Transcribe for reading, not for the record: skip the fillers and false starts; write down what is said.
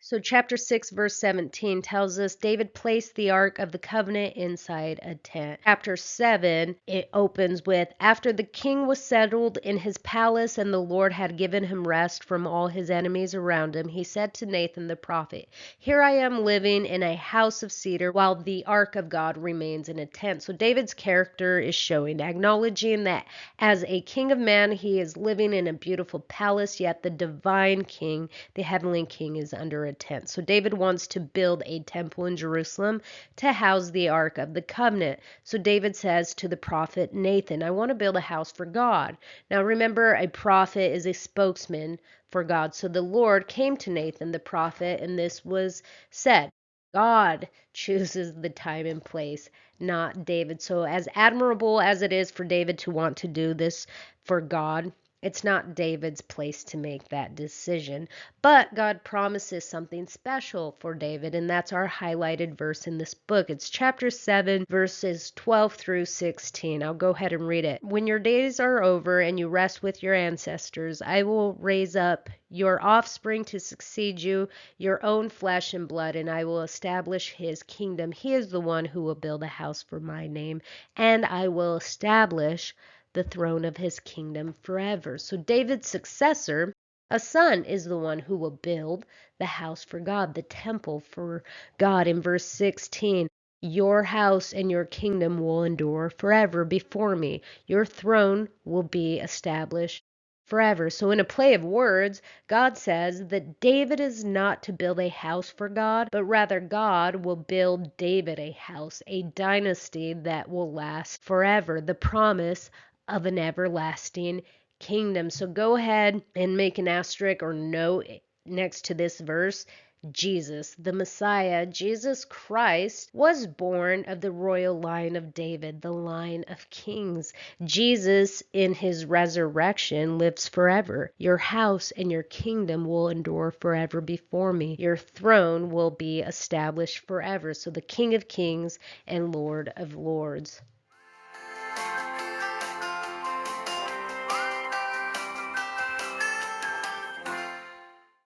So chapter 6 verse 17 tells us David placed the Ark of the Covenant inside a tent. Chapter 7, it opens with, after the king was settled in his palace and the Lord had given him rest from all his enemies around him, he said to Nathan the prophet, here I am living in a house of cedar while the Ark of God remains in a tent. So David's character is showing, acknowledging that as a king of man, he is living in a beautiful palace, yet the divine king, the heavenly king, is under a tent. So David wants to build a temple in Jerusalem to house the Ark of the Covenant. So David says to the prophet Nathan, I want to build a house for God. Now remember, a prophet is a spokesman for God. So the Lord came to Nathan the prophet, and this was said. God chooses the time and place, not David. So as admirable as it is for David to want to do this for God, it's not David's place to make that decision. But God promises something special for David, and that's our highlighted verse in this book. It's chapter 7, verses 12 through 16. I'll go ahead and read it. When your days are over and you rest with your ancestors, I will raise up your offspring to succeed you, your own flesh and blood, and I will establish his kingdom. He is the one who will build a house for my name, and I will establish the throne of his kingdom forever. So David's successor, a son, is the one who will build the house for God, the temple for God. In verse 16, your house and your kingdom will endure forever before me. Your throne will be established forever. So in a play of words, God says that David is not to build a house for God, but rather God will build David a house, a dynasty that will last forever. The promise of an everlasting kingdom. So go ahead and make an asterisk or note next to this verse. Jesus, the Messiah, Jesus Christ, was born of the royal line of David, the line of kings. Jesus, in his resurrection, lives forever. Your house and your kingdom will endure forever before me. Your throne will be established forever. So the King of Kings and Lord of Lords.